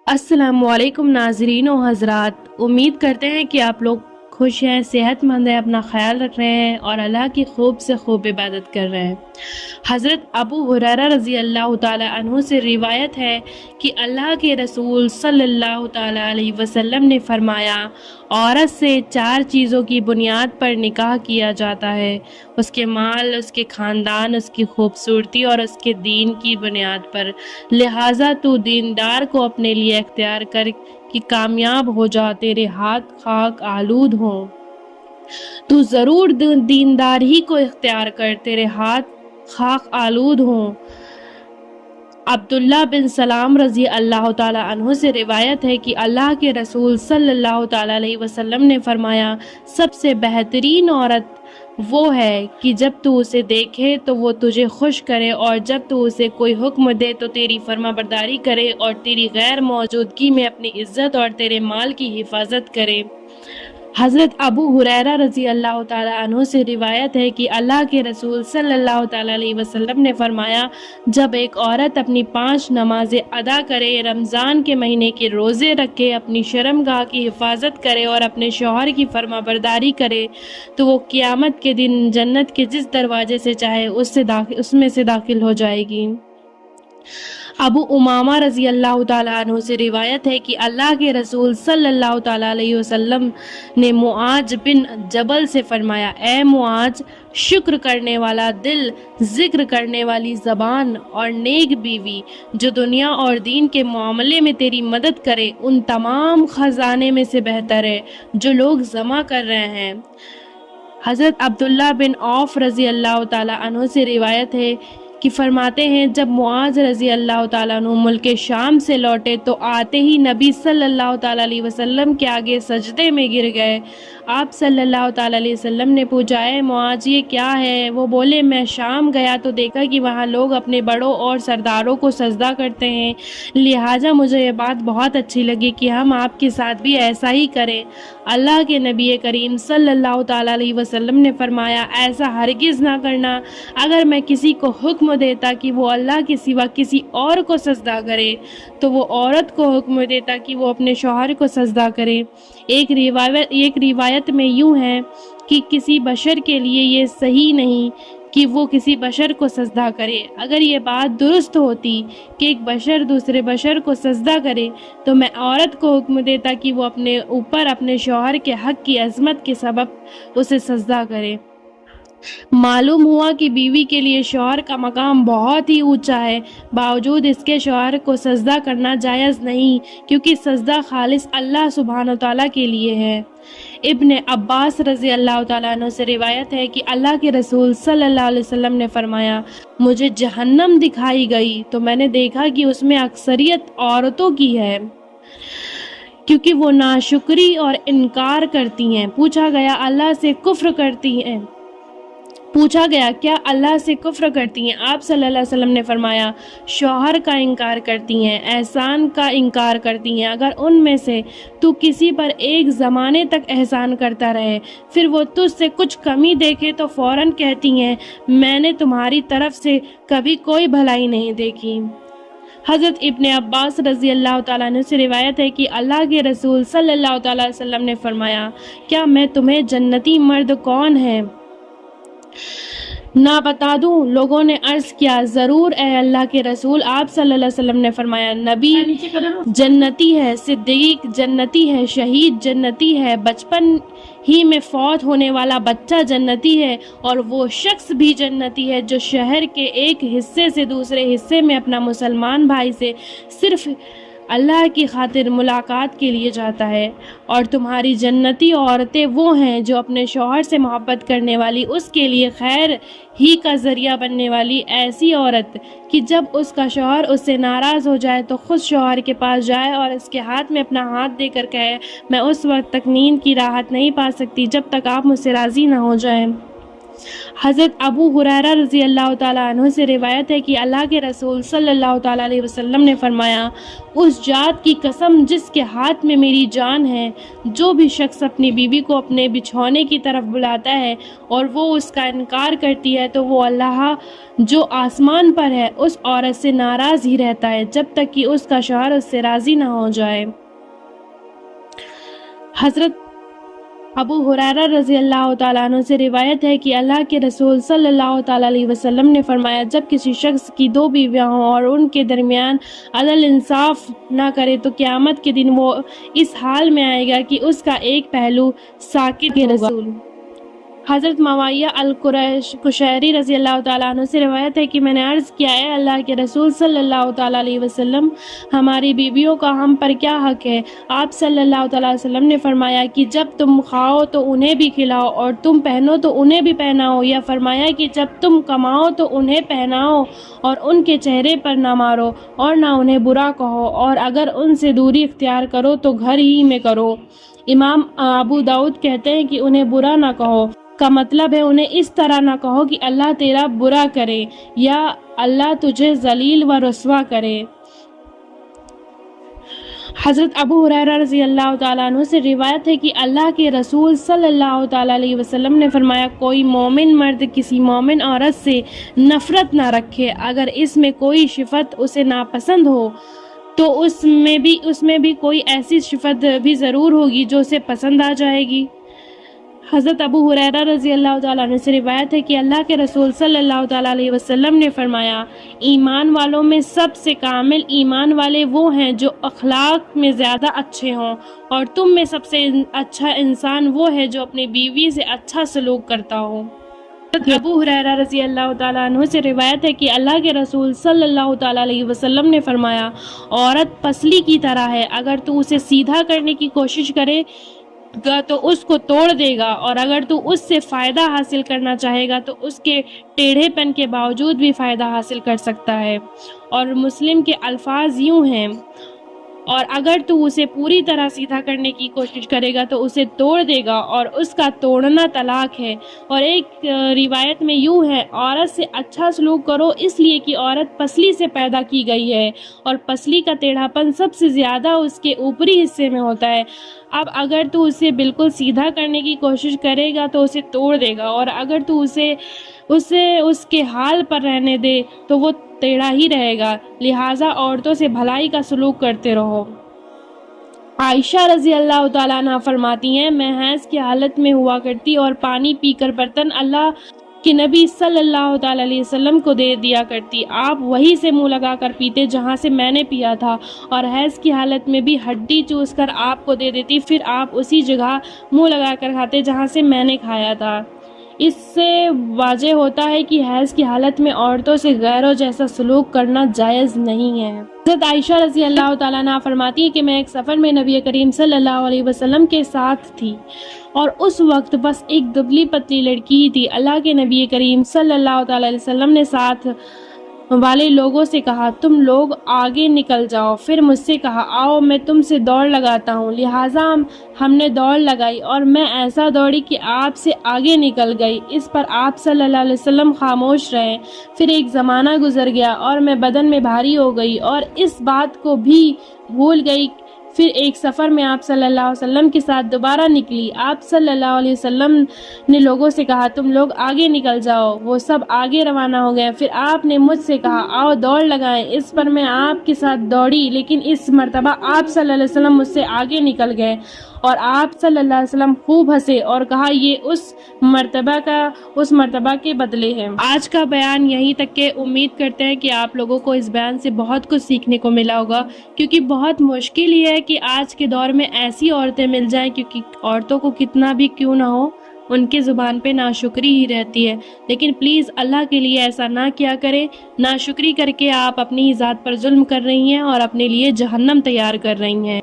السلام علیکم ناظرین و حضرات، امید کرتے ہیں کہ آپ لوگ خوش ہیں، صحت مند ہیں، اپنا خیال رکھ رہے ہیں اور اللہ کی خوب سے خوب عبادت کر رہے ہیں۔ حضرت ابو ہریرہ رضی اللہ تعالی عنہ سے روایت ہے کہ اللہ کے رسول صلی اللہ تعالی علیہ وسلم نے فرمایا، عورت سے 4 چیزوں کی بنیاد پر نکاح کیا جاتا ہے: اس کے مال، اس کے خاندان، اس کی خوبصورتی اور اس کے دین کی بنیاد پر۔ لہٰذا تو دیندار کو اپنے لیے اختیار کر کہ کامیاب ہو جا، تیرے ہاتھ خاک آلود ہوں۔ تو ضرور دیندار ہی کو اختیار کر، تیرے ہاتھ خاک آلود ہوں۔ عبداللہ بن سلام رضی اللہ تعالی عنہ سے روایت ہے کہ اللہ کے رسول صلی اللہ تعالی علیہ وسلم نے فرمایا، سب سے بہترین عورت وہ ہے کہ جب تو اسے دیکھے تو وہ تجھے خوش کرے، اور جب تو اسے کوئی حکم دے تو تیری فرما برداری کرے، اور تیری غیر موجودگی میں اپنی عزت اور تیرے مال کی حفاظت کرے۔ حضرت ابو ہریرہ رضی اللہ تعالی عنہ سے روایت ہے کہ اللہ کے رسول صلی اللہ تعالی علیہ وسلم نے فرمایا، جب ایک عورت اپنی 5 نمازیں ادا کرے، رمضان کے مہینے کے روزے رکھے، اپنی شرمگاہ کی حفاظت کرے اور اپنے شوہر کی فرما برداری کرے، تو وہ قیامت کے دن جنت کے جس دروازے سے چاہے اس میں سے داخل ہو جائے گی۔ ابو امامہ رضی اللہ تعالیٰ عنہ سے روایت ہے کہ اللہ کے رسول صلی اللہ تعالیٰ علیہ وسلم نے معاذ بن جبل سے فرمایا، اے معاذ، شکر کرنے والا دل، ذکر کرنے والی زبان اور نیک بیوی جو دنیا اور دین کے معاملے میں تیری مدد کرے، ان تمام خزانے میں سے بہتر ہے جو لوگ جمع کر رہے ہیں۔ حضرت عبداللہ بن عوف رضی اللہ تعالیٰ عنہ سے روایت ہے کہ فرماتے ہیں، جب معاذ رضی اللہ تعالیٰ عنہ ملک شام سے لوٹے تو آتے ہی نبی صلی اللہ تعالیٰ علیہ وسلم کے آگے سجدے میں گر گئے۔ آپ صلی اللہ تعالیٰ علیہ وسلم نے پوچھا، اے معاذ، یہ کیا ہے؟ وہ بولے، میں شام گیا تو دیکھا کہ وہاں لوگ اپنے بڑوں اور سرداروں کو سجدہ کرتے ہیں، لہٰذا مجھے یہ بات بہت اچھی لگی کہ ہم آپ کے ساتھ بھی ایسا ہی کریں۔ اللہ کے نبی کریم صلی اللہ تعالیٰ علیہ وسلم نے فرمایا، ایسا ہرگز نہ کرنا۔ اگر میں کسی کو حکم دیتا کہ وہ اللہ کے سوا کسی اور کو سجدہ کرے تو وہ عورت کو حکم دیتا کہ وہ اپنے شوہر کو سجدہ کرے۔ ایک روایت میں یوں ہے کہ کسی بشر کے لیے یہ صحیح نہیں کہ وہ کسی بشر کو سجدہ کرے۔ اگر یہ بات درست ہوتی کہ ایک بشر دوسرے بشر کو سجدہ کرے تو میں عورت کو حکم دیتا کہ وہ اپنے اوپر اپنے شوہر کے حق کی عظمت کے سبب اسے سجدہ کرے۔ معلوم ہوا کہ بیوی کے لیے شوہر کا مقام بہت ہی اونچا ہے، باوجود اس کے شوہر کو سجدہ کرنا جائز نہیں، کیونکہ سجدہ خالص اللہ سبحانہ وتعالیٰ کے لیے ہے۔ ابن عباس رضی اللہ تعالیٰ عنہ سے روایت ہے کہ اللہ کے رسول صلی اللہ علیہ وسلم نے فرمایا، مجھے جہنم دکھائی گئی تو میں نے دیکھا کہ اس میں اکثریت عورتوں کی ہے، کیونکہ وہ ناشکری اور انکار کرتی ہیں۔ پوچھا گیا کیا اللہ سے کفر کرتی ہیں؟ آپ صلی اللہ علیہ وسلم نے فرمایا، شوہر کا انکار کرتی ہیں، احسان کا انکار کرتی ہیں۔ اگر ان میں سے تو کسی پر ایک زمانے تک احسان کرتا رہے، پھر وہ تجھ سے کچھ کمی دیکھے تو فوراً کہتی ہیں، میں نے تمہاری طرف سے کبھی کوئی بھلائی نہیں دیکھی۔ حضرت ابن عباس رضی اللہ تعالیٰ عنہ سے روایت ہے کہ اللہ کے رسول صلی اللہ تعالیٰ علیہ وسلم نے فرمایا، کیا میں تمہیں جنتی مرد کون ہے نہ بتا دوں؟ لوگوں نے عرض کیا، ضرور اے اللہ کے رسول۔ آپ صلی اللہ علیہ وسلم نے فرمایا، نبی جنتی ہے، صدیق جنتی ہے، شہید جنتی ہے، بچپن ہی میں فوت ہونے والا بچہ جنتی ہے، اور وہ شخص بھی جنتی ہے جو شہر کے ایک حصے سے دوسرے حصے میں اپنا مسلمان بھائی سے صرف اللہ کی خاطر ملاقات کے لیے جاتا ہے۔ اور تمہاری جنتی عورتیں وہ ہیں جو اپنے شوہر سے محبت کرنے والی، اس کے لیے خیر ہی کا ذریعہ بننے والی ایسی عورت کہ جب اس کا شوہر اس سے ناراض ہو جائے تو خود شوہر کے پاس جائے اور اس کے ہاتھ میں اپنا ہاتھ دے کر کہے، میں اس وقت تک نیند کی راحت نہیں پا سکتی جب تک آپ مجھ سے راضی نہ ہو جائیں۔ حضرت ابو ہریرہ رضی اللہ تعالیٰ عنہ سے روایت ہے کہ اللہ کے رسول صلی اللہ تعالیٰ علیہ وسلم نے فرمایا، اس ذات کی قسم جس کے ہاتھ میں میری جان ہے، جو بھی شخص اپنی بیوی کو اپنے بچھونے کی طرف بلاتا ہے اور وہ اس کا انکار کرتی ہے تو وہ اللہ جو آسمان پر ہے اس عورت سے ناراض ہی رہتا ہے جب تک کہ اس کا شوہر اس سے راضی نہ ہو جائے۔ حضرت ابو ہریرہ رضی اللہ تعالیٰ عنہ سے روایت ہے کہ اللہ کے رسول صلی اللہ تعالیٰ علیہ وسلم نے فرمایا، جب کسی شخص کی دو بیویاں ہوں اور ان کے درمیان عدل انصاف نہ کرے تو قیامت کے دن وہ اس حال میں آئے گا کہ اس کا ایک پہلو ساکت ہوگا۔ حضرت معاویہ القشیری رضی اللہ تعالیٰ عنہ سے روایت ہے کہ میں نے عرض کیا ہے اللہ کے رسول صلی اللہ تعالیٰ علیہ وسلم، ہماری بیویوں کا ہم پر کیا حق ہے؟ آپ صلی اللہ تعالیٰ علیہ وسلم نے فرمایا کہ جب تم کھاؤ تو انہیں بھی کھلاؤ اور تم پہنو تو انہیں بھی پہناؤ، یا فرمایا کہ جب تم کماؤ تو انہیں پہناؤ اور ان کے چہرے پر نہ مارو اور نہ انہیں برا کہو، اور اگر ان سے دوری اختیار کرو تو گھر ہی میں کرو۔ امام ابو داؤد کہتے ہیں کہ انہیں برا نہ کہو کا مطلب ہے انہیں اس طرح نہ کہو کہ اللہ تیرا برا کرے یا اللہ تجھے ذلیل و رسوا کرے۔ حضرت ابو ہریرہ رضی اللہ تعالیٰ عنہ سے روایت ہے کہ اللہ کے رسول صلی اللہ تعالیٰ علیہ وسلم نے فرمایا، کوئی مومن مرد کسی مومن عورت سے نفرت نہ رکھے، اگر اس میں کوئی صفت اسے ناپسند ہو تو اس میں بھی کوئی ایسی صفت بھی ضرور ہوگی جو اسے پسند آ جائے گی۔ حضرت ابو ہریرہ رضی اللہ تعالیٰ عنہ سے روایت ہے کہ اللہ کے رسول صلی اللہ تعالیٰ علیہ وسلم نے فرمایا، ایمان والوں میں سب سے کامل ایمان والے وہ ہیں جو اخلاق میں زیادہ اچھے ہوں، اور تم میں سب سے اچھا انسان وہ ہے جو اپنی بیوی سے اچھا سلوک کرتا ہو۔ حضرت ابو ہریرہ رضی اللہ تعالیٰ عنہ سے روایت ہے کہ اللہ کے رسول صلی اللہ تعالیٰ علیہ وسلم نے فرمایا، عورت پسلی کی طرح ہے، اگر تو اسے سیدھا کرنے کی کوشش کرے گا تو اس کو توڑ دے گا، اور اگر تو اس سے فائدہ حاصل کرنا چاہے گا تو اس کے ٹیڑھے پن کے باوجود بھی فائدہ حاصل کر سکتا ہے۔ اور مسلم کے الفاظ یوں ہیں، اور اگر تو اسے پوری طرح سیدھا کرنے کی کوشش کرے گا تو اسے توڑ دے گا، اور اس کا توڑنا طلاق ہے۔ اور ایک روایت میں یوں ہے، عورت سے اچھا سلوک کرو اس لیے کہ عورت پسلی سے پیدا کی گئی ہے، اور پسلی کا ٹیڑھا پن سب سے زیادہ اس کے اوپری حصے میں ہوتا ہے۔ اب اگر تو اسے بالکل سیدھا کرنے کی کوشش کرے گا تو اسے توڑ دے گا، اور اگر تو اسے اس کے حال پر رہنے دے تو وہ ٹیڑھا ہی رہے گا، لہٰذا عورتوں سے بھلائی کا سلوک کرتے رہو۔ عائشہ رضی اللہ تعالیٰ عنہ فرماتی ہیں، میں حیض کی حالت میں ہوا کرتی اور پانی پی کر برتن اللہ کہ نبی صلی اللہ تعالیٰ علیہ وسلم کو دے دیا کرتی، آپ وہی سے منہ لگا کر پیتے جہاں سے میں نے پیا تھا، اور حیض کی حالت میں بھی ہڈی چوس کر آپ کو دے دیتی، پھر آپ اسی جگہ منہ لگا کر کھاتے جہاں سے میں نے کھایا تھا۔ اس سے واضح ہوتا ہے کہ حیض کی حالت میں عورتوں سے غیروں جیسا سلوک کرنا جائز نہیں ہے۔ حضرت عائشہ رضی اللہ تعالیٰ عنہ فرماتی ہے کہ میں ایک سفر میں نبی کریم صلی اللہ علیہ وسلم کے ساتھ تھی، اور اس وقت بس ایک دبلی پتلی لڑکی ہی تھی۔ اللہ کے نبی کریم صلی اللہ تعالیٰ علیہ وسلم نے ساتھ والے لوگوں سے کہا، تم لوگ آگے نکل جاؤ۔ پھر مجھ سے کہا، آؤ میں تم سے دوڑ لگاتا ہوں، لہٰذا ہم نے دوڑ لگائی اور میں ایسا دوڑی کہ آپ سے آگے نکل گئی۔ اس پر آپ صلی اللہ علیہ وسلم خاموش رہے۔ پھر ایک زمانہ گزر گیا اور میں بدن میں بھاری ہو گئی اور اس بات کو بھی بھول گئی۔ پھر ایک سفر میں آپ صلی اللہ علیہ وسلم کے ساتھ دوبارہ نکلی۔ آپ صلی اللہ علیہ وسلم نے لوگوں سے کہا، تم لوگ آگے نکل جاؤ۔ وہ سب آگے روانہ ہو گئے۔ پھر آپ نے مجھ سے کہا، آؤ دوڑ لگائیں۔ اس پر میں آپ کے ساتھ دوڑی، لیکن اس مرتبہ آپ صلی اللہ علیہ وسلم مجھ سے آگے نکل گئے، اور آپ صلی اللہ علیہ وسلم خوب ہنسے اور کہا، یہ اس مرتبہ کے بدلے ہیں۔ آج کا بیان یہیں تک کہ امید کرتے ہیں کہ آپ لوگوں کو اس بیان سے بہت کچھ سیکھنے کو ملا ہوگا، کیونکہ بہت مشکل ہی ہے کہ آج کے دور میں ایسی عورتیں مل جائیں، کیونکہ عورتوں کو کتنا بھی کیوں نہ ہو ان کی زبان پہ ناشکری ہی رہتی ہے۔ لیکن پلیز اللہ کے لیے ایسا نہ کیا کریں۔ ناشکری کر کے آپ اپنی ذات پر ظلم کر رہی ہیں اور اپنے لیے جہنم تیار کر رہی ہیں۔